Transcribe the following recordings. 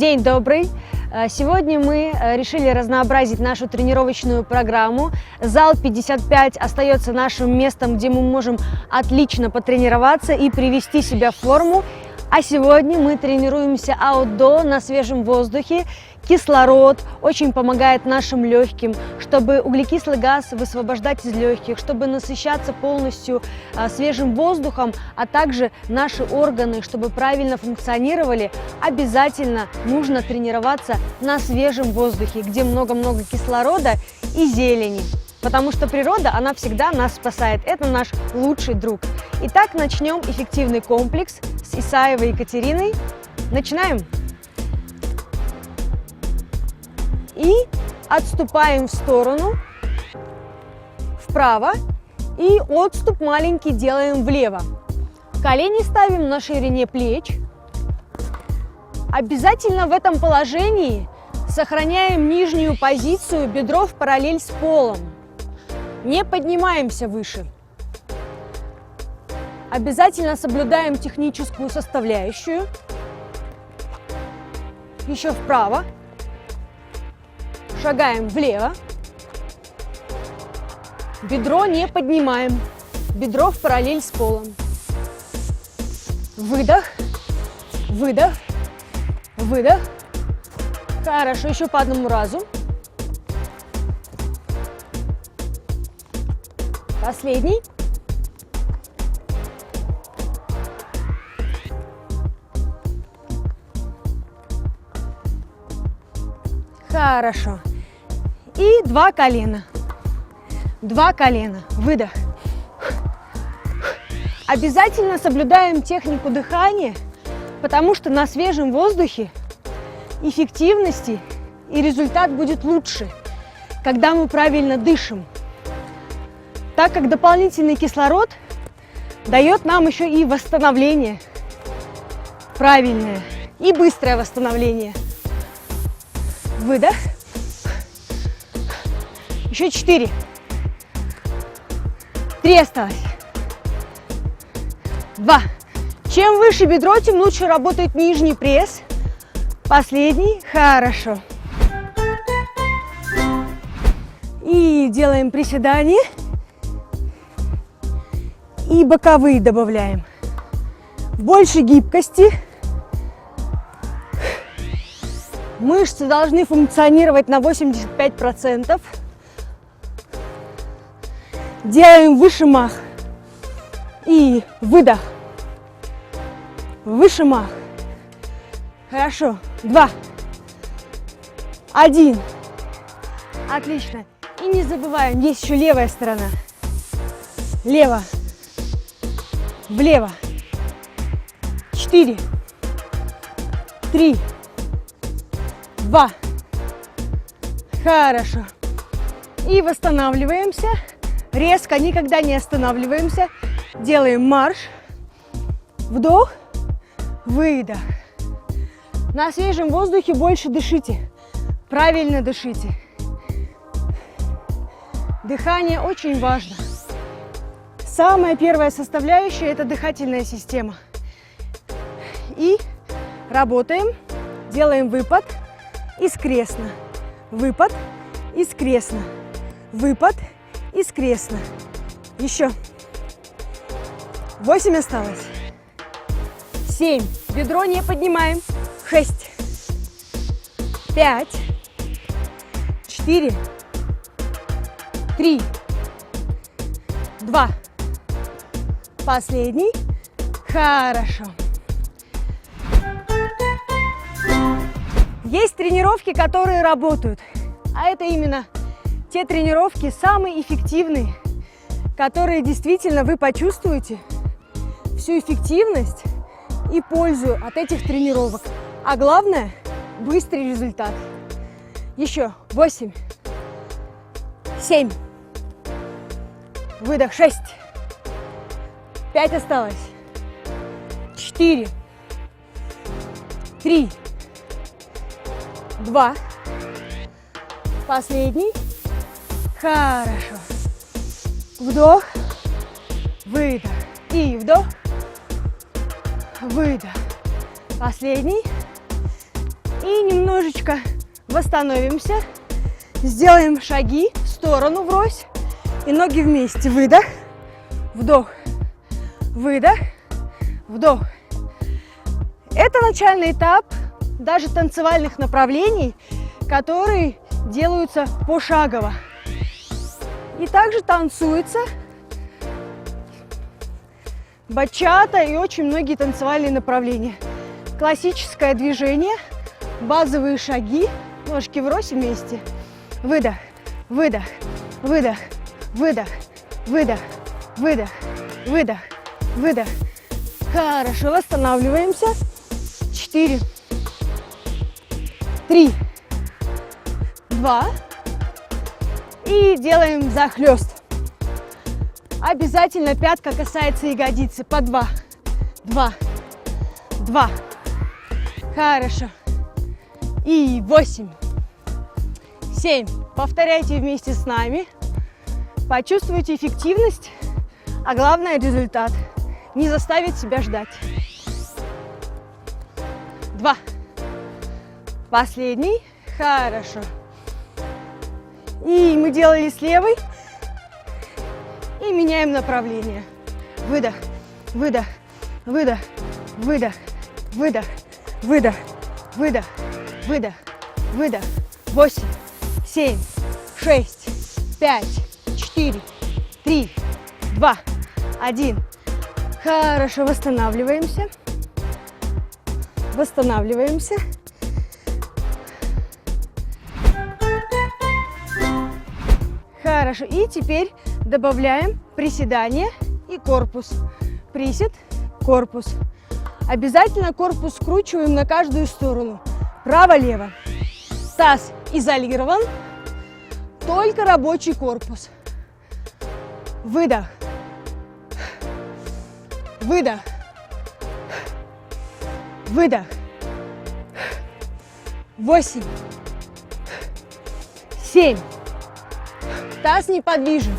День добрый! Сегодня мы решили разнообразить нашу тренировочную программу. Зал 55 остается нашим местом, где мы можем отлично потренироваться и привести себя в форму. А сегодня мы тренируемся аутдор на свежем воздухе. Кислород очень помогает нашим легким, чтобы углекислый газ высвобождать из легких, чтобы насыщаться полностью свежим воздухом, а также наши органы, чтобы правильно функционировали, обязательно нужно тренироваться на свежем воздухе, где много-много кислорода и зелени. Потому что природа, она всегда нас спасает. Это наш лучший друг. Итак, начнем эффективный комплекс с Исаевой Екатериной. Начинаем. И отступаем в сторону, вправо, и отступ маленький делаем влево. Колени ставим на ширине плеч. Обязательно в этом положении сохраняем нижнюю позицию, бедро в параллель с полом. Не поднимаемся выше. Обязательно соблюдаем техническую составляющую. Еще вправо. Шагаем влево. Бедро не поднимаем. Бедро в параллель с полом. Выдох. Выдох. Выдох. Хорошо, еще по одному разу. Последний. Хорошо. И два колена. Два колена. Выдох. Обязательно соблюдаем технику дыхания, потому что на свежем воздухе эффективности и результат будет лучше, когда мы правильно дышим. Так как дополнительный кислород дает нам еще и восстановление правильное и быстрое восстановление. Выдох. Еще 4. 3 осталось. 2. Чем выше бедро, тем лучше работает нижний пресс. Последний. Хорошо. И делаем приседания. И боковые добавляем. Больше гибкости. Мышцы должны функционировать на 85%. Делаем вышимах. И выдох. Вышимах. Хорошо. 2. 1. Отлично. И не забываем, есть еще левая сторона. Лево. Влево. 4. 3. 2. Хорошо. И восстанавливаемся. Резко, никогда не останавливаемся. Делаем марш. Вдох. Выдох. На свежем воздухе больше дышите. Правильно дышите. Дыхание очень важно. Самая первая составляющая – это дыхательная система. И работаем. Делаем выпад. И скрестно. Выпад и скрестно. Выпад и скрестно. Еще. 8 осталось. 7. Бедро не поднимаем. 6. 5. 4. 3. 2. Последний. Хорошо. Есть тренировки, которые работают, а это именно те тренировки самые эффективные, которые действительно вы почувствуете всю эффективность и пользу от этих тренировок. А главное – быстрый результат. Еще 8, 7, выдох 6, 5 осталось, 4, 3, 2. Последний. Хорошо. Вдох. Выдох. И вдох. Выдох. Последний. И немножечко восстановимся. Сделаем шаги в сторону врозь. И ноги вместе. Выдох, вдох, выдох, вдох. Это начальный этап даже танцевальных направлений, которые делаются пошагово. И также танцуется бачата и очень многие танцевальные направления. Классическое движение, базовые шаги, ножки врозь вместе. Выдох, выдох, выдох, выдох, выдох, выдох, выдох, выдох. Хорошо, восстанавливаемся. 4, 3, 2. И делаем захлест. Обязательно пятка касается ягодицы. По 2, 2, 2. Хорошо. И 8, 7. Повторяйте вместе с нами. Почувствуйте эффективность, а главное результат. Не заставить себя ждать. 2. Последний. Хорошо. И мы делали с левой. И меняем направление. Выдох, выдох, выдох, выдох, выдох, выдох, выдох, выдох, выдох. 8, 7, 6, 5, 4, 3, 2, 1. Хорошо, восстанавливаемся. Восстанавливаемся. Хорошо. И теперь добавляем приседание и корпус. Присед, корпус. Обязательно корпус скручиваем на каждую сторону. Право-лево. Таз изолирован. Только рабочий корпус. Выдох. Выдох. Выдох. 8, 7. Таз неподвижен.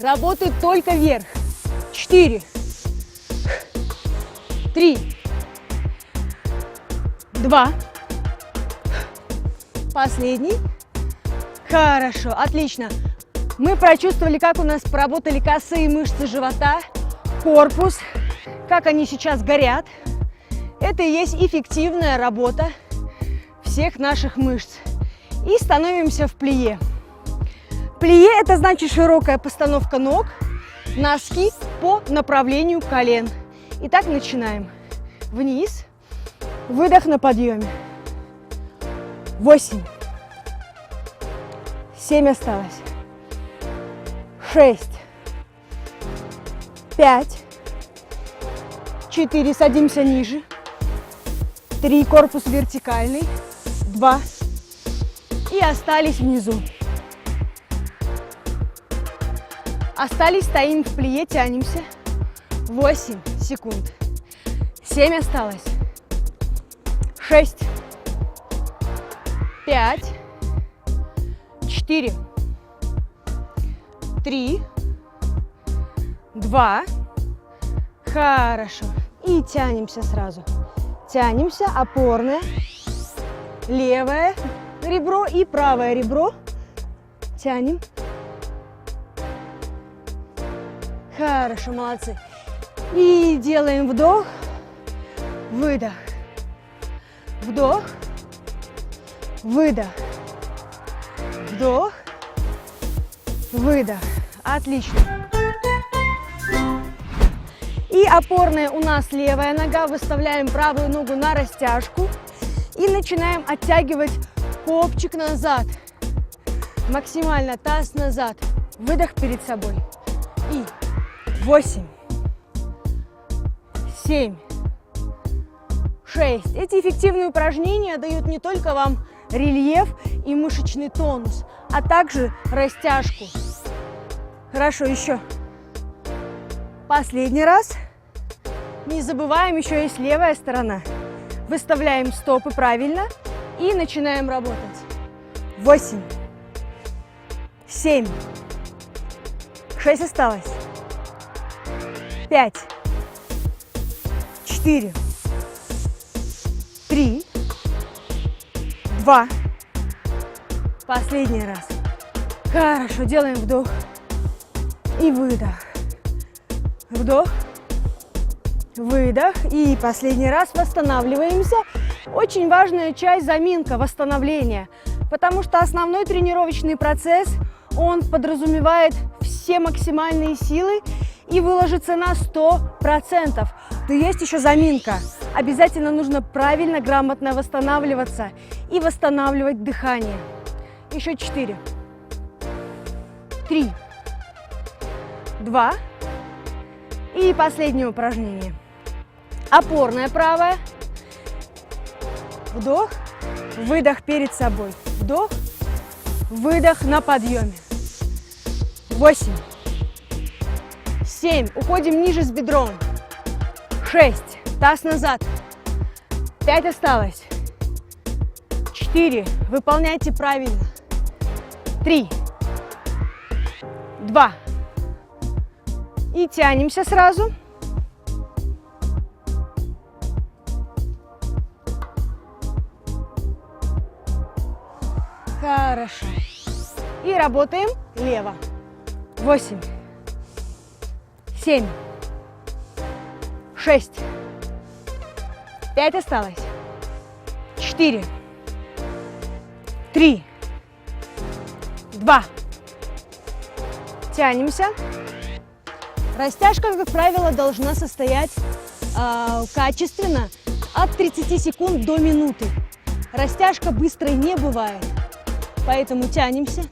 Работает только вверх. 4, 3, 2. Последний. Хорошо, отлично. Мы прочувствовали, как у нас поработали косые мышцы живота, корпус, как они сейчас горят. Это и есть эффективная работа всех наших мышц. И становимся в плие. Плие – это значит широкая постановка ног, носки по направлению колен. Итак, начинаем. Вниз. Выдох на подъеме. 8. 7 осталось. 6. 5. 4. Садимся ниже. 3. Корпус вертикальный. 2. И остались внизу. Остались, стоим в плие, тянемся. 8 секунд. 7 осталось. 6. 5. 4. 3. 2. Хорошо. И тянемся сразу. Тянемся, опорное. Левое ребро и правое ребро. Тянем. Хорошо, молодцы. И делаем вдох, выдох, вдох, выдох, вдох, выдох. Отлично. И опорная у нас левая нога. Выставляем правую ногу на растяжку. И начинаем оттягивать копчик назад. Максимально таз назад. Выдох перед собой. И 8, 7, 6. Эти эффективные упражнения дают не только вам рельеф и мышечный тонус, а также растяжку. Хорошо, еще. Последний раз. Не забываем, еще есть левая сторона. Выставляем стопы правильно и начинаем работать. 8, 7, 6 осталось. 5, 4, 3, 2. Последний раз. Хорошо, делаем вдох и выдох. Вдох, выдох. И последний раз восстанавливаемся. Очень важная часть — заминка, восстановление. Потому что основной тренировочный процесс, он подразумевает все максимальные силы и выложиться на 100%. Но есть еще заминка. Обязательно нужно правильно, грамотно восстанавливаться и восстанавливать дыхание. Еще 4, 3, 2. И последнее упражнение. Опорная правая. Вдох, выдох перед собой. Вдох, выдох на подъеме. 8, 7. Уходим ниже с бедром. 6. Таз назад. 5 осталось. 4. Выполняйте правильно. 3, 2. И тянемся сразу. Хорошо. И работаем лево. 8, 7, 6, 5 осталось. 4, 3, 2. Тянемся. Растяжка, как правило, должна состоять качественно от 30 секунд до минуты. Растяжка быстрой не бывает, поэтому тянемся.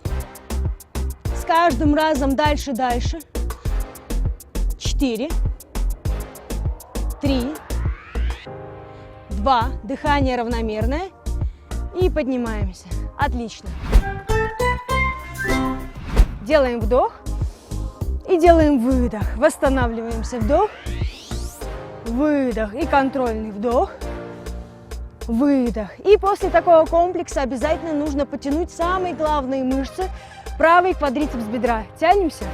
С каждым разом дальше. 4, 3, 2. Дыхание равномерное. И поднимаемся. Отлично. Делаем вдох и делаем выдох. Восстанавливаемся. Вдох, выдох и контрольный вдох, выдох. И после такого комплекса обязательно нужно потянуть самые главные мышцы, правый квадрицепс бедра. Тянемся,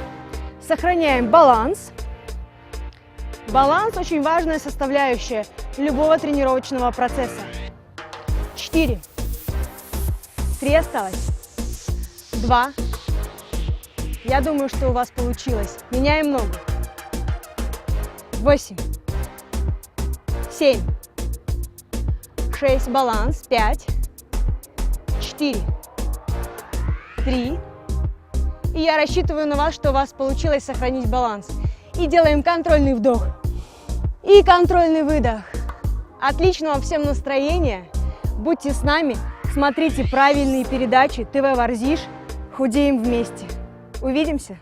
сохраняем баланс. Баланс очень важная составляющая любого тренировочного процесса. 4, 3 осталось, 2. Я думаю, что у вас получилось. Меняем ногу. 8, 7, 6, баланс, 5, 4, 3. И я рассчитываю на вас, что у вас получилось сохранить баланс. И делаем контрольный вдох и контрольный выдох. Отличного всем настроения. Будьте с нами, смотрите правильные передачи ТВ Варзиш. Худеем вместе. Увидимся!